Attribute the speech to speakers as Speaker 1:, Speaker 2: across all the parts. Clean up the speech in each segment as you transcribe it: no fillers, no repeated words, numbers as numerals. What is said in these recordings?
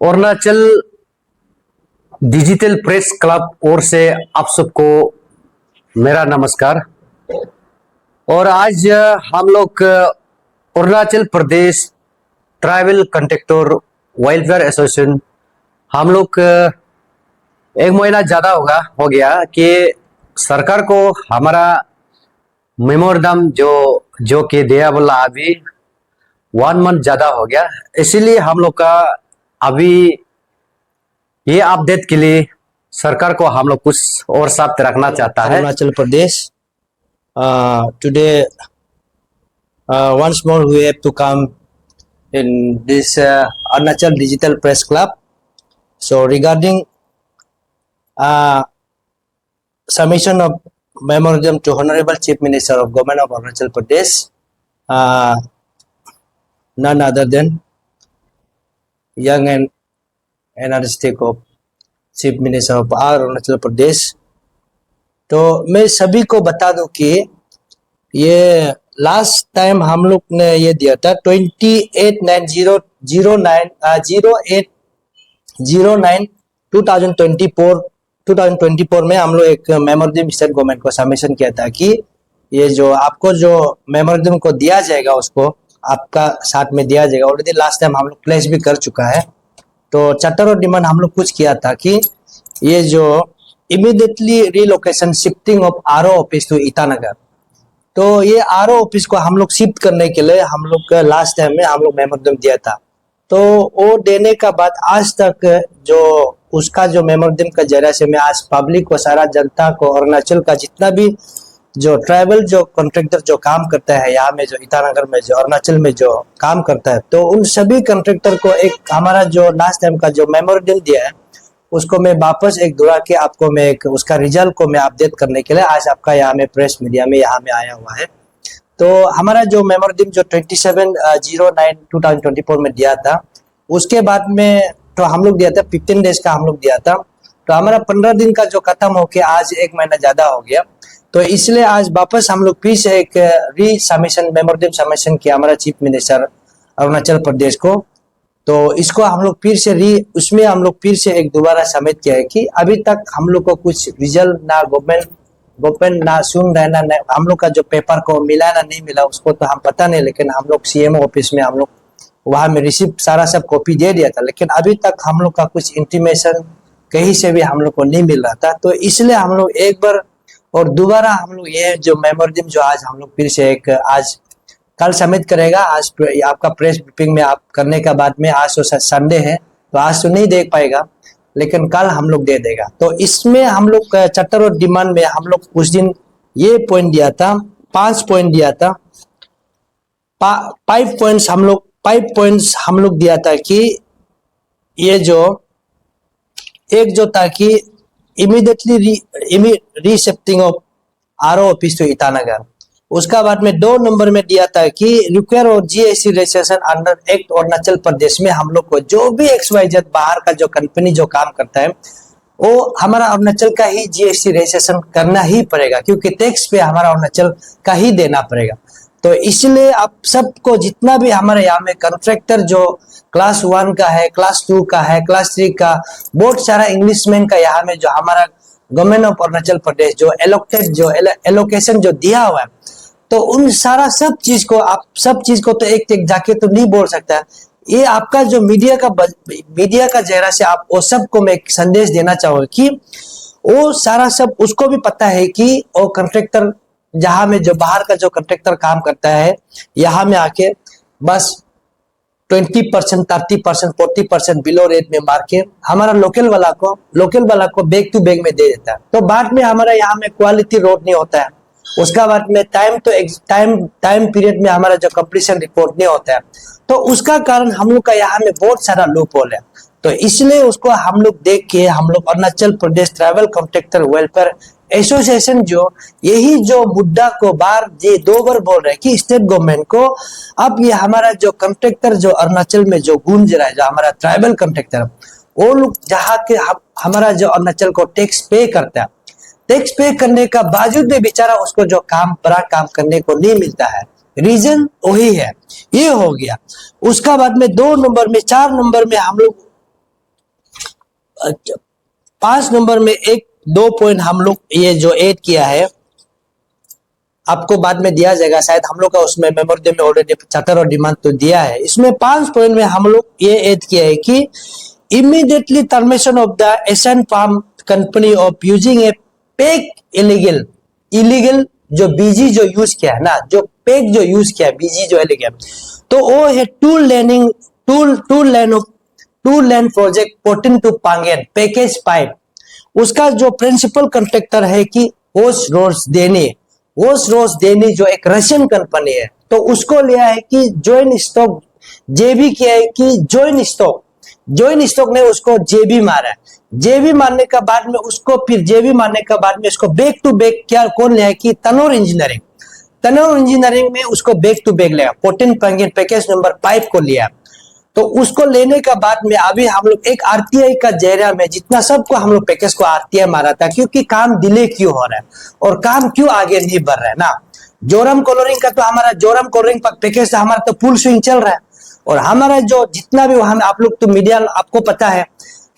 Speaker 1: Arunachal digital press club ओर से आप सबको मेरा नमस्कार। और आज हम लोग Arunachal Pradesh tribal contractor welfare association हम लोग एक महीना ज्यादा हो गया कि सरकार को हमारा मेमोरेंडम जो कि दिया बोला अभी 1 मंथ ज्यादा हो गया। इसीलिए हम लोग का अभी ये अपडेट के लिए सरकार को हम लोग कुछ और साथ रखना चाहता है।
Speaker 2: Arunachal Pradesh. Today, once more we have to come in this Arunachal Digital Press Club. So regarding submission of memorandum to Honorable Chief Minister of Government of Arunachal Pradesh, none other than young and energetic of Chief Minister of our Arunachal Pradesh. तो मैं सभी को बता दूं कि ये last time हम लोग ने ये दिया था 2024 में हम लोग एक मेमोरेंडम स्टेट गवर्नमेंट को सबमिशन किया था कि ये जो आपको जो मेमोरेंडम को दिया जाएगा उसको आपका साथ में दिया जाएगा। ऑलरेडी लास्ट टाइम हम लोग प्लेस भी कर चुका है। तो चार्टर और डिमांड हम लोग कुछ किया था कि ये जो immediately relocation shifting of RO office to Itanagar, तो ये आरओ ऑफिस को हम लोग शिफ्ट करने के लिए हम लोग लास्ट टाइम में हम लोग मेमोरेंडम दिया था। तो वो देने का बाद आज तक जो उसका जो मेमोरेंडम का जरिए से मैं आज पब्लिक को, सारा जनता को, अरुणाचल का जितना भी जो ट्राइबल जो कॉन्ट्रैक्टर जो काम करता है यहाँ में, जो ईटानगर में, जो अरुणाचल में जो काम करता है, तो उन सभी कॉन्ट्रैक्टर को एक हमारा जो लास्ट टाइम का जो मेमोरेंडम दिया है उसको मैं वापस एक दोहरा के आपको मैं एक उसका रिजल्ट को मैं अपडेट करने के लिए आज आपका यहाँ में प्रेस मीडिया में यहाँ में आया हुआ है। तो हमारा जो मेमोरेंडम जो 27/09/2024 में दिया था, उसके बाद में तो हम लोग दिया था 15 डेज का हम लोग दिया था। तो हमारा 15 दिन का जो खत्म होके आज 1 महीना ज्यादा हो गया। तो इसलिए आज वापस हम लोग फिर से एक री सबमिशन मेमोरेंडम सबमिशन किया हमारा चीफ मिनिस्टर अरुणाचल प्रदेश को। तो इसको हम लोग फिर से उसमें हम लोग फिर से एक दोबारा सबमिट किया है कि अभी तक हम लोग को कुछ रिजल्ट ना गवर्नमेंट ना सुन रहे ना हम लोग का जो पेपर को मिला ना नहीं मिला उसको तो हम पता नहीं, लेकिन हम लोग सीएमओ ऑफिस में हम लोग वहां में रिसिप्ट सारा सब कॉपी दे दिया था, लेकिन अभी तक हम लोग का कुछ इंटीमेशन कहीं से भी हम लोग को नहीं मिल रहा था। तो इसलिए हम लोग एक बार और दोबारा हम लोग ये जो मेमोरेंडम जो आज हम लोग फिर से एक आज कल सबमिट करेगा। आज आपका प्रेस ब्रीफिंग में आप करने का बाद में आज तो संडे है तो आज तो नहीं देख पाएगा, लेकिन कल हम लोग दे देगा। तो इसमें हम लोग चार्टर और डिमांड में हम लोग उस दिन ये पॉइंट दिया था, 5 पॉइंट दिया था, 5 पॉइंट्स हम लोग दिया था कि ये जो एक जो था कि immediately reshifting of RO office to Itanagar. उसका बाद में 2 नंबर में दिया था कि रिक्वायर और GST registration under act Arunachal Pradesh में हम लोग को जो भी XYZ बाहर का जो कंपनी जो काम करता है वो हमारा अरुणाचल का ही जीएसटी रजिस्ट्रेशन करना ही पड़ेगा, क्योंकि टैक्स पे हमारा अरुणाचल का ही देना पड़ेगा। तो इसलिए आप सबको जितना भी हमारे यहाँ में कॉन्ट्रैक्टर जो क्लास 1 का है, क्लास 2 का है, क्लास 3 का, बहुत सारा इंग्लिशमैन का यहाँ में जो हमारा गवर्नमेंट ऑफ अरुणाचल प्रदेश जो एलोकेशन जो दिया हुआ है, तो उन सारा सब चीज को आप सब चीज को तो एक जाके तो नहीं बोल सकता है। ये आपका जो मीडिया का जरिया से आप वो सबको मैं एक संदेश देना चाहूंगा कि वो सारा सब उसको भी पता है कि वो कॉन्ट्रैक्टर जहां में जो बाहर का जो कॉन्ट्रैक्टर काम करता है यहाँ में आके बस 20%, 30%, 40% बिलो रेट में मार के हमारा लोकल वाला को बैक टू बैक में दे देता है। तो बाद में हमारा यहाँ में क्वालिटी रोड नहीं होता है, उसका बाद में टाइम पीरियड में हमारा जो कंप्लीशन रिपोर्ट नहीं होता है, तो उसका कारण हम लोग का यहाँ में बहुत सारा लूप होल है। तो इसलिए उसको हम लोग देख के हम लोग Arunachal Pradesh tribal contractor welfare association जो यही जो मुद्दा को ये 2 बार बोल रहे हैं कि स्टेट गवर्नमेंट को अब ये हमारा जो कॉन्ट्रैक्टर जो अरुणाचल में जो गूंज रहा है, जो हमारा ट्राइबल कॉन्ट्रैक्टर वो लोग जहाँ के हमारा जो अरुणाचल को टैक्स पे करता है, टैक्स पे करने का बावजूद में बेचारा उसको जो बड़ा काम करने को नहीं मिलता है। रीजन वही है, ये हो गया। उसका बाद में 2 नंबर में 4 नंबर में हम लोग 5 नंबर में एक दो पॉइंट हम लोग ये जो ऐड किया है, आपको बाद में दिया जाएगा शायद, हम लोग का उसमें मेमोरेंडम में ऑलरेडी चार्टर और डिमांड तो दिया है। इसमें 5 पॉइंट में हम लोग ये ऐड किया है कि immediately termination of the Asian farm company of using a पेक इलीगल जो बीजी जो यूज किया है ना, जो पेक जो यूज किया है बीजी जो इलीगल, तो वो है two lane project 14 to Pangin package pipe. उसका जो प्रिंसिपल कॉन्ट्रैक्टर है कि ओस रोज देनी जो एक रशियन कंपनी है, तो उसको लिया है कि जॉइन स्टॉक जेबी किया है कि जॉइन स्टॉक ने उसको जेबी मारा है। जेबी मारने का बाद में उसको फिर जेबी मारने का बाद में उसको बैक टू बैक क्या कौन लिया है कि तनोर इंजीनियरिंग में उसको बैक टू बैक लिया 14 पांगेन पैकेज नंबर 5 को लिया। तो उसको लेने का बाद में अभी हम लोग एक आरटीआई का जेरा में जितना सबको हम लोग पैकेज को आरटीआई मारा था, क्योंकि काम डिले क्यों हो रहा है और काम क्यों आगे नहीं बढ़ रहा है ना। जोरम कलरिंग का तो हमारा जोरम कलरिंग पैकेज हमारा तो फुल स्विंग चल रहा है, और हमारा जो जितना भी वहां आप लोग तो मीडिया आपको पता है,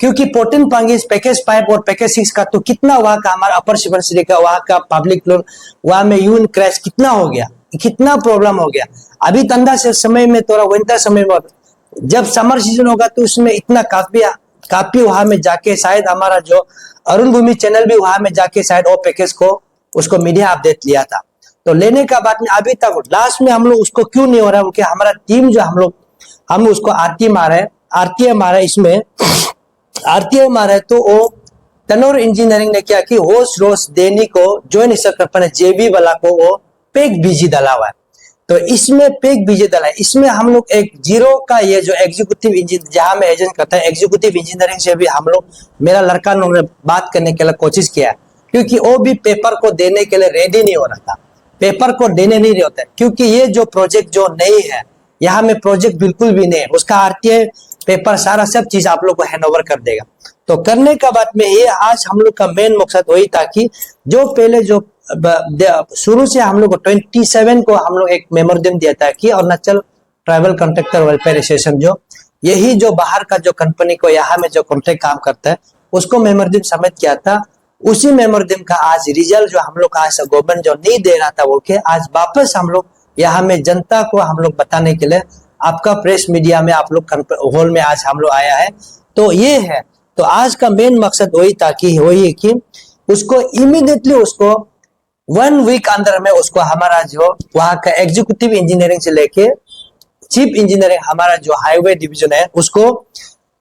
Speaker 2: क्योंकि 14 पांगेज पैकेज 5 और पैकेज 6 का तो कितना वहां का हमारा अपर सुबनसिरी का वहां का पब्लिक लोन वहां में यून क्रैश कितना हो गया, कितना प्रॉब्लम हो गया। अभी ठंडा से समय में थोड़ा विंटर समय में जब समर सीजन होगा तो उसमें इतना काफी वहां में जाके शायद हमारा जो अरुण भूमि चैनल भी वहां में जाके शायद वो पैकेज को उसको मीडिया अपडेट लिया था। तो लेने का बाद में अभी तक लास्ट में हम लोग उसको क्यों नहीं हो रहा है, क्योंकि हमारा टीम जो हम उसको आरटीआई मारा है। इसमें आरटीआई मारा है तो वो तनोर इंजीनियरिंग ने क्या कि होस रोज देनी को जॉइन कंपनी जेबी वाला को वो पेक बीजी डाला हुआ है। तो इसमें पेक बीजे डाला है। इसमें हम लोग एक जीरो का ये जो एग्जीक्यूटिव इंजीनियर जहां में एजेंट करता है, एग्जीक्यूटिव इंजीनियरिंग से भी हम लोग मेरा लड़का लोग ने बात करने के लिए कोशिश किया, क्योंकि वो भी पेपर को देने के लिए रेडी नहीं हो रहा था, पेपर को देने नहीं होता है, क्योंकि ये जो प्रोजेक्ट जो नहीं है यहाँ में प्रोजेक्ट बिल्कुल भी नहीं है, उसका आरटीआई पेपर सारा सब चीज आप लोग को हैंड ओवर कर देगा। तो करने का बाद में ये आज हम लोग का मेन मकसद वही था कि जो पहले जो शुरू से हम लोग 27 को हम लोग एक मेमोरेंडम दिया था कि Arunachal tribal contractor welfare association जो यही जो बाहर का जो कंपनी को यहाँ में जो कॉन्ट्रैक्ट काम करता है उसको मेमोरेंडम सबमिट किया था। उसी मेमोरेंडम का आज रिजल्ट जो हम लोग आज गवर्नमेंट जो नहीं दे रहा था बोल के आज वापस हम लोग यहाँ में जनता को हम लोग बताने के लिए आपका प्रेस मीडिया में आप लोग हॉल में आज हम लोग आया है। तो ये है, तो आज का मेन मकसद वही था कि वही कि उसको इमीडिएटली उसको 1 वीक अंदर में उसको हमारा जो वहां का एग्जीक्यूटिव इंजीनियरिंग से लेके चीफ इंजीनियरिंग हमारा जो हाईवे डिवीजन है उसको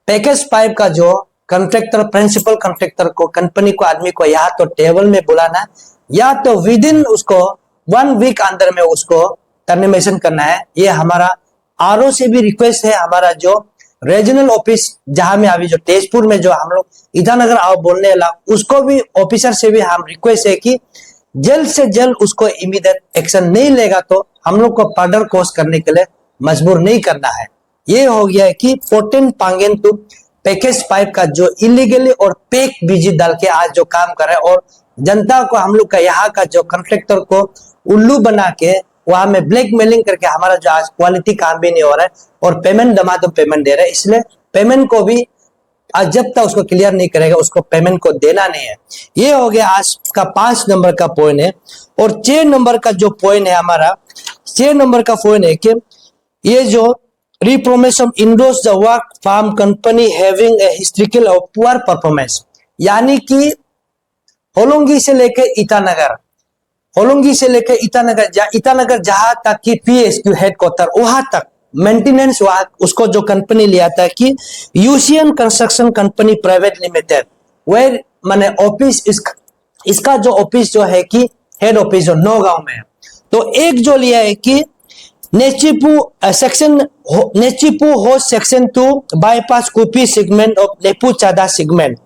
Speaker 2: पैकेज 5 का जो कॉन्ट्रैक्टर प्रिंसिपल कॉन्ट्रैक्टर को कंपनी को आदमी को या तो टेबल में बुलाना या तो विद इन उसको 1 वीक अंदर में उसको टर्मिनेशन करना है। ये हमारा आरओ से भी रिक्वेस्ट है, हमारा जो रीजनल ऑफिस जहां में अभी जो तेजपुर में जो हम लोग ईटानगर आओ बोलने वाला उसको भी ऑफिसर से भी हम रिक्वेस्ट है कि जल्द से जल्द उसको इमीडिएट एक्शन नहीं लेगा तो हम लोग को फर्दर कोर्स करने के लिए मजबूर नहीं करना है। ये हो गया है कि 14 पांगेन टू पैकेज 5 का जो इलीगली और पेक बीजी डाल के आज जो काम कर रहा है और जनता को हम लोग का यहाँ का जो कॉन्ट्रैक्टर को उल्लू बना के वहां में ब्लैकमेलिंग करके हमारा जो आज क्वालिटी काम भी नहीं हो रहा है और पेमेंट दमादम पेमेंट दे रहा है, इसलिए पेमेंट को भी आज जब तक उसको क्लियर नहीं करेगा उसको पेमेंट को देना नहीं है। ये हो गया आज का 5 नंबर का पॉइंट है। और 6 नंबर का जो पॉइंट है हमारा 6 नंबर का पॉइंट है कि ये जो रिप्रोमेशन endorse the work farm company having a historical of poor performance, यानी कि होलोंगी से लेकर ईटानगर जहां तक कि पीएसक्यू हेडक्वार्टर वहां तक मेंटेनेंस वहां उसको जो कंपनी लिया था कि UCN construction company private limited where माने ऑफिस इसका जो ऑफिस जो है कि हेड ऑफिस जो नौगांव में है। तो एक जो लिया है कि नेचिपू हो सेक्शन 2 बाईपास कुपी सेगमेंट ऑफ नेपू चादा सेगमेंट,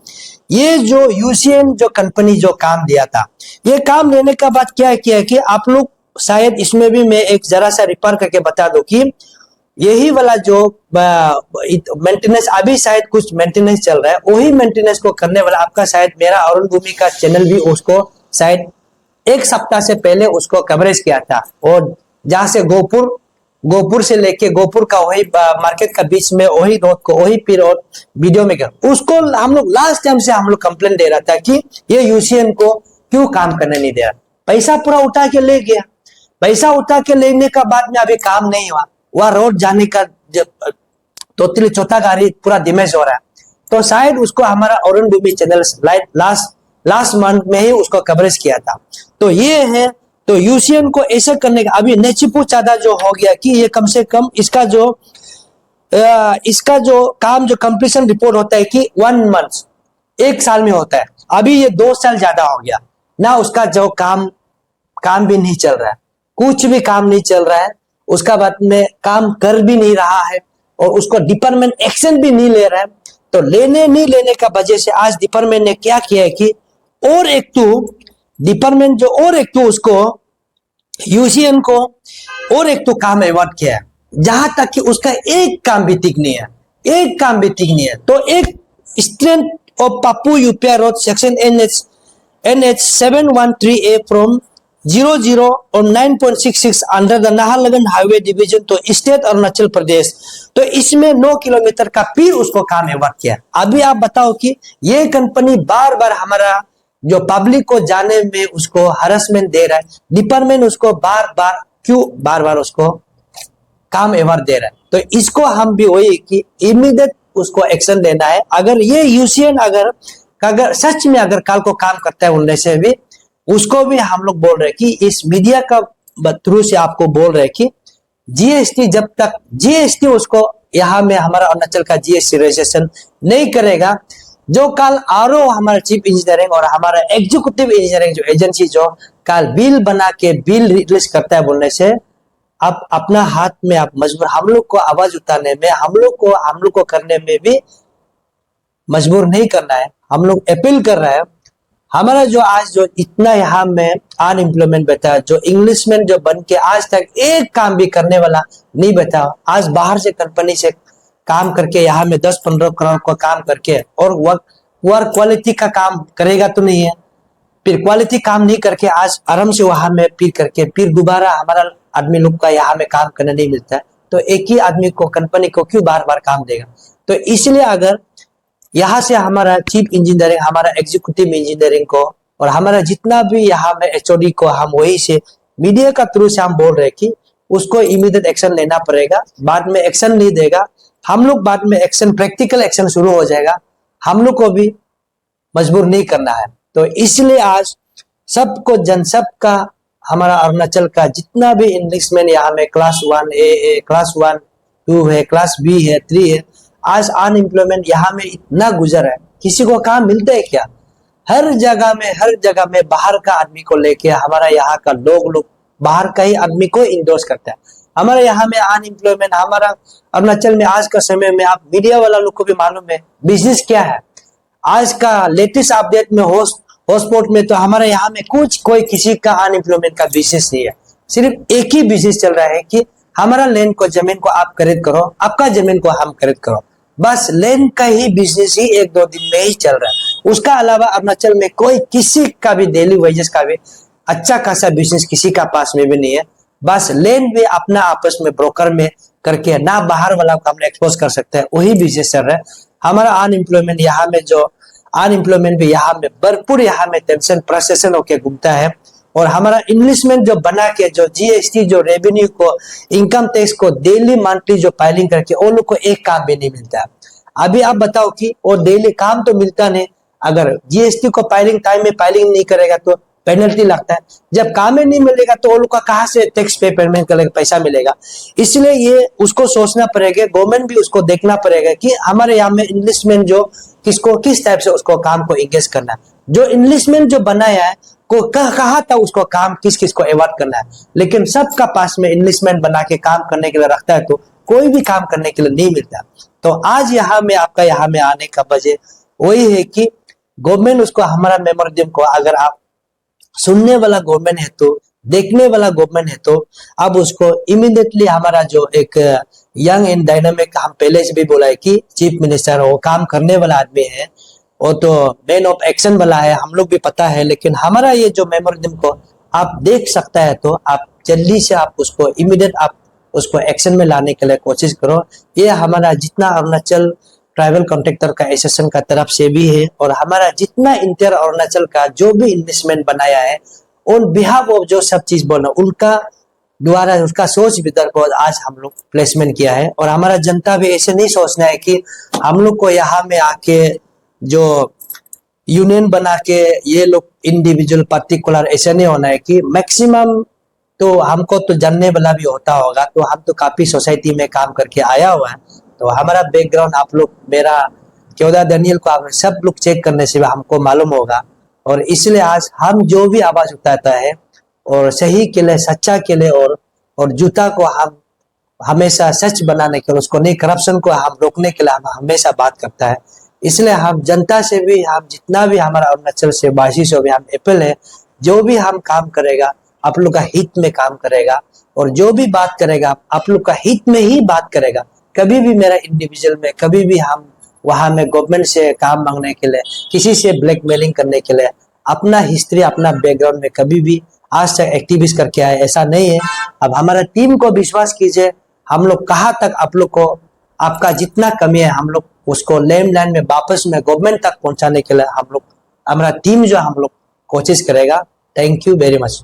Speaker 2: ये जो यूसीएन जो कंपनी जो काम दिया था, ये काम लेने का बाद क्या किया कि आप लोग शायद इसमें भी मैं एक जरा सा रिपेयर करके बता दो कि यही वाला जो मेंटेनेंस अभी शायद कुछ मेंटेनेंस चल रहा है वही मेंटेनेंस को करने वाला आपका शायद मेरा अरुण भूमि का चैनल भी उसको शायद 1 सप्ताह से पहले उसको कवरेज किया था। और जहां से गोपुर गोपुर से लेके गोपुर का वही मार्केट का बीच में वही रोड को वही फिर और वीडियो में कर उसको हम लोग लास्ट टाइम से हम लोग कंप्लेंट दे रहा था कि ये यूसीएन को क्यों काम करने नहीं दे रहा। पैसा पूरा उठा के ले गया, पैसा उठा के लेने का बाद में अभी काम नहीं हुआ, वह रोड जाने का टोटली चौथा गाड़ी पूरा डैमेज हो रहा है। तो शायद उसको हमारा अरुण भूमि चैनल लास्ट मंथ में ही उसको कवरेज किया था। तो ये है, तो यूसीएन को ऐसे करने का अभी नेचिपू चादा जो हो गया कि ये कम से कम इसका जो काम जो कंप्लीशन रिपोर्ट होता है कि 1 मंथ 1 साल में होता है, अभी ये 2 साल ज्यादा हो गया ना। उसका जो काम भी नहीं चल रहा है, कुछ भी काम नहीं चल रहा है, उसका बाद में काम कर भी नहीं रहा है और उसको डिपार्टमेंट एक्शन भी नहीं ले रहा है। तो नहीं लेने का वजह से आज डिपार्टमेंट ने क्या किया है कि और एक तो डिपार्टमेंट जो और एक तो उसको यूसीएन को और एक तो काम अवार्ड किया है, जहां तक कि उसका एक काम भी ठीक नहीं है, एक काम भी ठीक नहीं है। तो एक strength of Papu Yupia road section NH 713A from 00 और 9.66 under the Naharlagun highway division तो स्टेट अरुणाचल प्रदेश। तो इसमें 9 किलोमीटर का फिर उसको काम अवार्ड किया। अभी आप बताओ कि ये कंपनी बार बार हमारा जो पब्लिक को जाने में उसको हरासमेंट दे रहा है, डिपार्टमेंट उसको बार बार उसको काम अवार्ड दे रहा है। तो इसको हम भी वही कि इमीडिएट उसको एक्शन लेना है। अगर ये यूसीएन अगर सच में अगर कल को काम करता है उनमें से भी, उसको भी हम लोग बोल रहे हैं कि इस मीडिया का थ्रू से आपको बोल रहे हैं कि जीएसटी जब तक जीएसटी उसको यहाँ में हमारा अरुणाचल का जीएसटी रजिस्ट्रेशन नहीं करेगा, जो कल आरओ हमारा चीफ इंजीनियरिंग और हमारा एग्जीक्यूटिव इंजीनियरिंग जो एजेंसी जो कल बिल बना के बिल रिलीज करता है बोलने से अब अपना हाथ में आप मजबूर, हम लोग को आवाज उठाने में हम लोग को करने में भी मजबूर नहीं करना है। हम लोग अपील कर रहे हैं, हमारा जो आज जो इतना यहाँ में अनएम्प्लॉयमेंट बैठा है, जो इंग्लिश में जो बन के आज तक एक काम भी करने वाला नहीं बैठा, आज बाहर से कंपनी से काम करके यहाँ में 10-15 करोड़ का काम करके और वर्क क्वालिटी का काम करेगा तो नहीं है, फिर क्वालिटी काम नहीं करके आज आराम से वहां में फिर करके फिर दोबारा हमारा आदमी लोग का यहाँ में काम करने नहीं मिलता है। तो एक ही आदमी को कंपनी को क्यों बार बार काम देगा। तो इसलिए अगर यहाँ से हमारा चीफ इंजीनियरिंग हमारा एग्जीक्यूटिव इंजीनियरिंग को और हमारा जितना भी यहाँ में एचओडी को हम वही से मीडिया का थ्रू से हम बोल रहे कि उसको इमीडिएट एक्शन लेना पड़ेगा। बाद में एक्शन नहीं देगा, हम लोग बाद में एक्शन प्रैक्टिकल एक्शन शुरू हो जाएगा, हम लोग को भी मजबूर नहीं करना है। तो इसलिए आज सबको सब का हमारा अरुणाचल का जितना भी इंग्लिशमैन यहाँ में क्लास 1A क्लास 1 2 है, क्लास B है, 3 है, आज अनएम्प्लॉयमेंट यहाँ में इतना गुजर है, किसी को काम मिलता है क्या? हर जगह में बाहर का आदमी को लेके हमारा यहाँ का लोग बाहर का ही आदमी को इंडोर्स करता है। हमारे यहाँ में अनएम्प्लॉयमेंट हमारा अरुणाचल में आज का समय में आप मीडिया वाला लोग को भी मालूम है बिजनेस क्या है। आज का लेटेस्ट अपडेट में हॉटस्पॉट में तो हमारे यहाँ में कोई किसी का अनएम्प्लॉयमेंट का बिजनेस नहीं है। सिर्फ एक ही बिजनेस चल रहा है कि हमारा लैंड को जमीन को आप खरीद करो, आपका जमीन को हम खरीद करो, बस लैंड का ही बिजनेस ही 1-2 दिन में ही चल रहा है। उसका अलावा अरुणाचल में कोई किसी का भी डेली वेजेस का भी अच्छा खासा बिजनेस किसी का पास में भी नहीं है। बस लैंड भी अपना आपस में ब्रोकर में करके ना बाहर वाला को हम एक्सपोज कर सकते हैं, वही बिजनेस चल रहा है। हमारा अनएम्प्लॉयमेंट यहाँ में जो अनएम्प्लॉयमेंट भी यहाँ में भरपूर यहाँ में टेंशन प्रोसेसन होके घूमता है। और हमारा इंग्लिशमेंट जो बना के जो जीएसटी जो रेवेन्यू को इनकम टैक्स को डेली मंथली जो फाइलिंग करके वो लोग को एक काम भी नहीं मिलता है। अभी आप बताओ कि वो डेली काम तो मिलता नहीं, अगर जीएसटी को फाइलिंग टाइम में फाइलिंग नहीं करेगा तो पेनल्टी लगता है, जब काम नहीं मिलेगा तो वो लोग का कहाँ से टैक्स पे पेमेंट करेगा, पैसा मिलेगा। इसलिए ये उसको सोचना पड़ेगा, गवर्नमेंट भी उसको देखना पड़ेगा कि हमारे यहाँ में इंग्लिशमेंट जो किसको किस टाइप से उसको काम को एंगेज करना है। जो इंग्लिशमेंट जो बनाया है को कहा था उसको काम किस को अवॉइड करना है, लेकिन सबका पास में इंग्लिशमेंट बना के काम करने के लिए रखता है तो कोई भी काम करने के लिए नहीं मिलता। तो आज यहाँ में आपका यहाँ में आने का वजह वही है कि गवर्नमेंट उसको हमारा मेमोरेंडम को अगर आप सुनने वाला गवर्नमेंट है तो देखने वाला गवर्नमेंट है तो अब उसको इमीडिएटली हमारा जो एक यंग एंड डायनामिक हम पहले से भी बोला है कि चीफ मिनिस्टर वो काम करने वाला आदमी है, वो तो मैन ऑफ एक्शन वाला है, हम लोग भी पता है। लेकिन हमारा ये जो मेमोरेंडम को आप देख सकता है तो आप जल्दी से आप उसको इमीडिएट आप उसको एक्शन में लाने के लिए कोशिश करो। ये हमारा जितना अरुणाचल ट्राइबल कॉन्ट्रैक्टर का एसोसिएशन का तरफ से भी है, और हमारा जितना इंटर अरुणाचल का जो भी इन्वेस्टमेंट बनाया है उन बिहाफ ऑफ जो सब चीज बोला उनका द्वारा उसका सोच विचार को आज हम लोग प्लेसमेंट किया है। और हमारा जनता भी ऐसे नहीं सोचना है कि हम लोग को यहाँ में आके जो यूनियन बना के ये लोग इंडिविजुअल पर्टिकुलर ऐसा नहीं होना है कि मैक्सिमम तो हमको तो जानने वाला भी होता होगा, तो हम तो काफी सोसाइटी में काम करके आया हुआ है, तो हमारा बैकग्राउंड आप लोग मेरा केवदा दानियल को आप सब लोग चेक करने से हमको मालूम होगा। और इसलिए आज हम जो भी आवाज उठाता है और सही के लिए सच्चा के लिए और जूता को हम हमेशा सच बनाने के लिए उसको नहीं करप्शन को हम रोकने के लिए हम हमेशा बात करता है। इसलिए हम जनता से भी हम जितना भी हमारा अरुणाचल से वासी से भी हम अपील है, जो भी हम काम करेगा आप लोग का हित में काम करेगा और जो भी बात करेगा आप लोग का हित में ही बात करेगा। कभी भी मेरा इंडिविजुअल में कभी भी हम वहां में गवर्नमेंट से काम मांगने के लिए किसी से ब्लैकमेलिंग करने के लिए अपना हिस्ट्री अपना बैकग्राउंड में कभी भी आज तक एक्टिविस्ट करके आए ऐसा नहीं है। अब हमारा टीम को विश्वास कीजिए, हम लोग कहाँ तक आप लोग को आपका जितना कमी है हम लोग उसको लैंड में वापस में गवर्नमेंट तक पहुंचाने के लिए हम लोग हमारा टीम जो हम लोग कोशिश करेगा। Thank you very much.